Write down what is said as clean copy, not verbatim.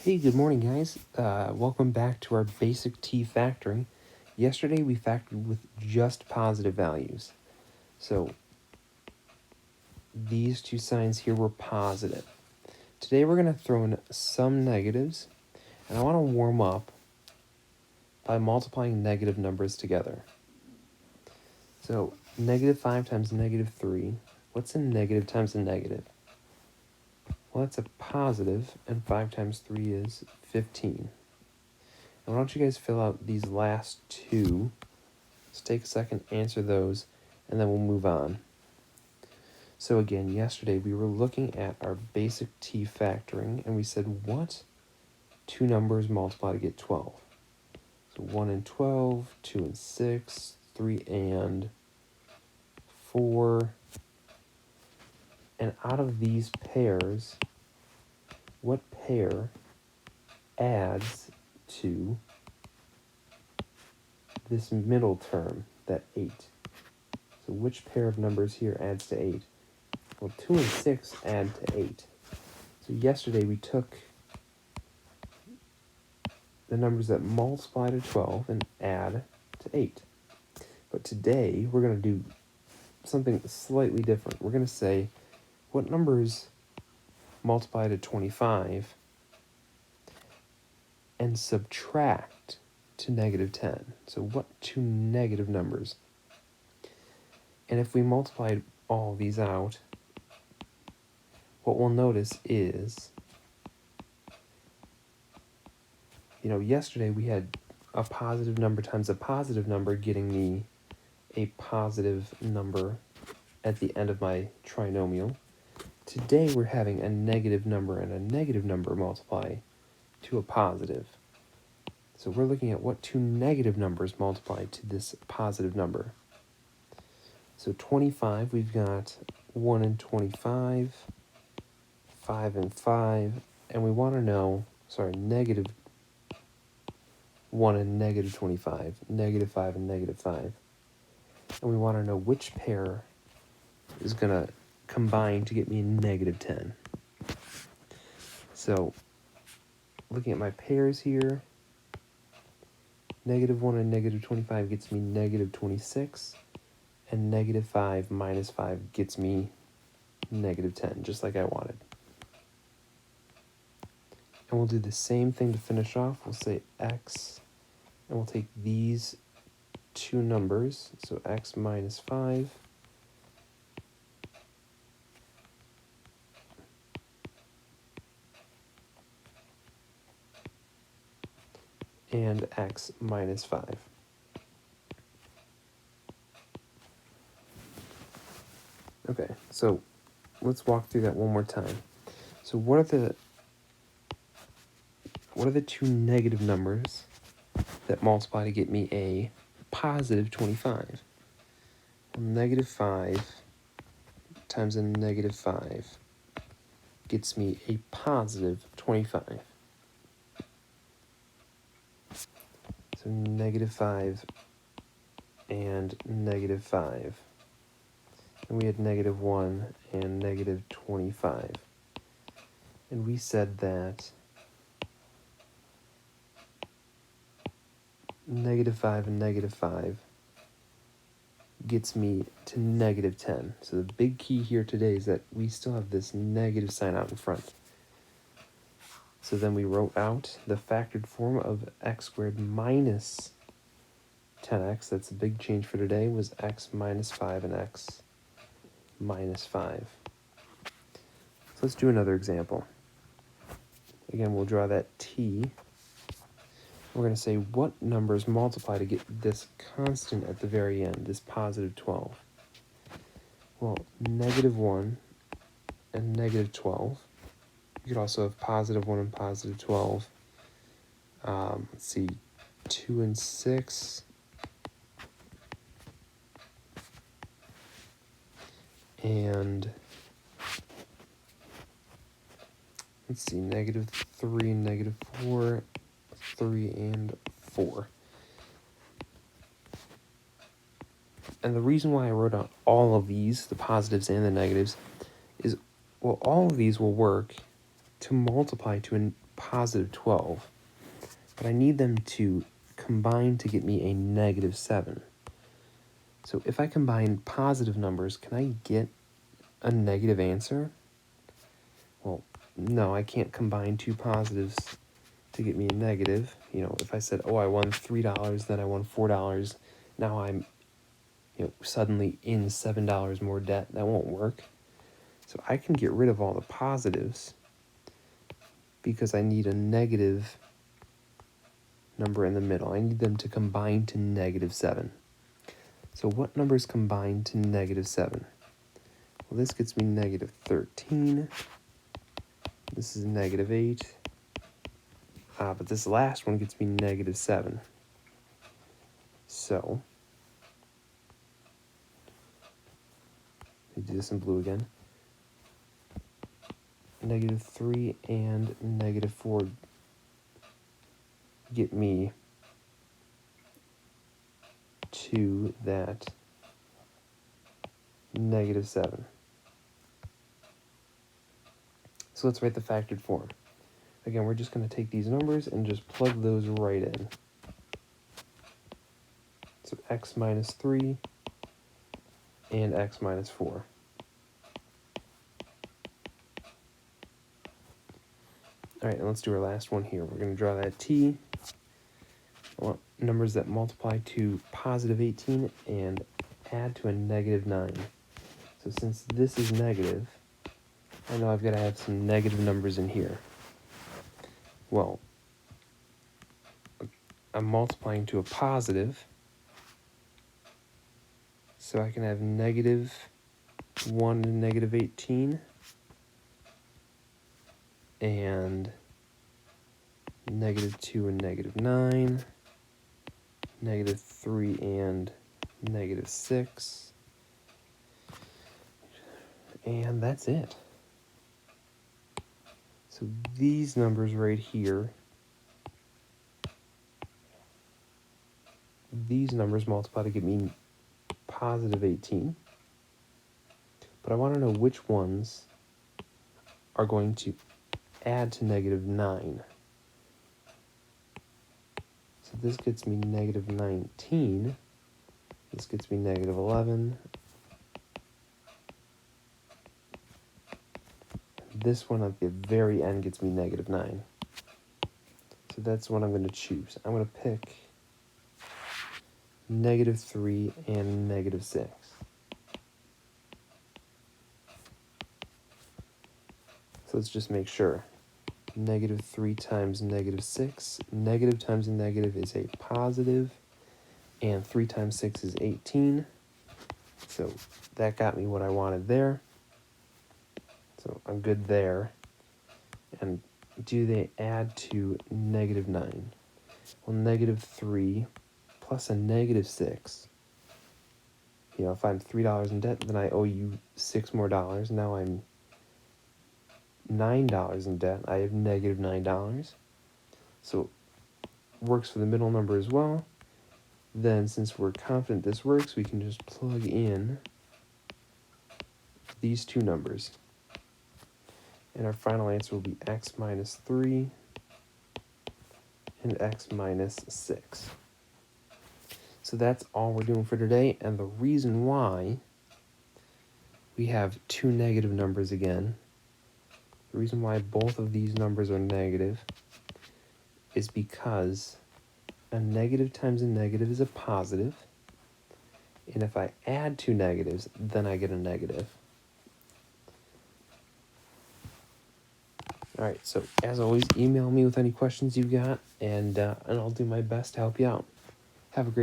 Hey, good morning, guys. Welcome back to our basic T factoring. Yesterday we factored with just positive values. So these two signs here were positive. Today we're going to throw in some negatives, and I want to warm up by multiplying negative numbers together. So negative 5 times negative 3. What's a negative times a negative? Well, that's a positive, and 5 times 3 is 15. Now, why don't you guys fill out these last two? Let's take a second, answer those, and then we'll move on. So again, yesterday we were looking at our basic T factoring, and we said what two numbers multiply to get 12? So 1 and 12, 2 and 6, 3 and 4. And out of these pairs, what pair adds to this middle term, that 8? So which pair of numbers here adds to 8? Well, 2 and 6 add to 8. So yesterday we took the numbers that multiply to 12 and add to 8. But today we're going to do something slightly different. We're going to say what numbers multiply to 25 and subtract to negative 10. So what two negative numbers? And if we multiply all these out, what we'll notice is, yesterday we had a positive number times a positive number getting me a positive number at the end of my trinomial. Today we're having a negative number and a negative number multiply to a positive. So we're looking at what two negative numbers multiply to this positive number. So 25, we've got 1 and 25, 5 and 5, and we want to know, negative 1 and negative 25, negative 5 and negative 5. And we want to know which pair is going to combine to get me negative 10. So looking at my pairs here, negative 1 and negative 25 gets me negative 26, and negative 5 minus 5 gets me negative 10, just like I wanted. And we'll do the same thing to finish off. We'll say x, and we'll take these two numbers, so x minus 5, and x minus 5. Okay, so let's walk through that one more time. So what are the two negative numbers that multiply to get me a positive 25? Well, negative 5 times a negative 5 gets me a positive 25. So negative 5 and negative 5. And we had negative 1 and negative 25. And we said that negative 5 and negative 5 gets me to negative 10. So the big key here today is that we still have this negative sign out in front. So then we wrote out the factored form of x squared minus 10x. That's the big change for today, was x minus 5 and x minus 5. So let's do another example. Again, we'll draw that t. We're going to say what numbers multiply to get this constant at the very end, this positive 12. Well, negative 1 and negative 12. You could also have positive 1 and positive 12. Let's see, 2 and 6. And let's see, negative 3 and negative 4, 3 and 4. And the reason why I wrote out all of these, the positives and the negatives, is, well, all of these will work to multiply to a positive 12, but I need them to combine to get me a negative 7. So if I combine positive numbers, can I get a negative answer? Well, no, I can't combine two positives to get me a negative. You know, if I said, oh, I won $3, then I won $4, now I'm, suddenly in $7 more debt, that won't work. So I can get rid of all the positives because I need a negative number in the middle. I need them to combine to negative 7. So what numbers combine to negative 7? Well, this gets me negative 13. This is negative 8. But this last one gets me negative 7. So, let me do this in blue again. Negative 3 and negative 4 get me to that negative 7. So let's write the factored form. Again, we're just going to take these numbers and just plug those right in. So x minus 3 and x minus 4. All right, and let's do our last one here. We're going to draw that t. I want numbers that multiply to positive 18 and add to a negative 9. So since this is negative, I know I've got to have some negative numbers in here. Well, I'm multiplying to a positive, so I can have negative 1 and negative 18, and negative 2 and negative 9, negative 3 and negative 6, and that's it. So these numbers right here, these numbers multiply to give me positive 18, but I want to know which ones are going to add to negative 9. So this gets me negative 19, this gets me negative 11, this one at the very end gets me negative 9. So that's what I'm going to choose. I'm going to pick negative 3 and negative 6. So let's just make sure. Negative 3 times negative 6. Negative times a negative is a positive, and 3 times 6 is 18. So that got me what I wanted there. So I'm good there. And do they add to negative 9? Well, negative 3 plus a negative 6. If I'm $3 in debt, then I owe you $6 more. Now I'm $9 in debt. I have negative $9. So works for the middle number as well. Then since we're confident this works, we can just plug in these two numbers. And our final answer will be x minus 3 and x minus 6. So that's all we're doing for today. And the reason why we have two negative numbers again, the reason why both of these numbers are negative is because a negative times a negative is a positive. And if I add two negatives, then I get a negative. All right, so as always, email me with any questions you've got, and I'll do my best to help you out. Have a great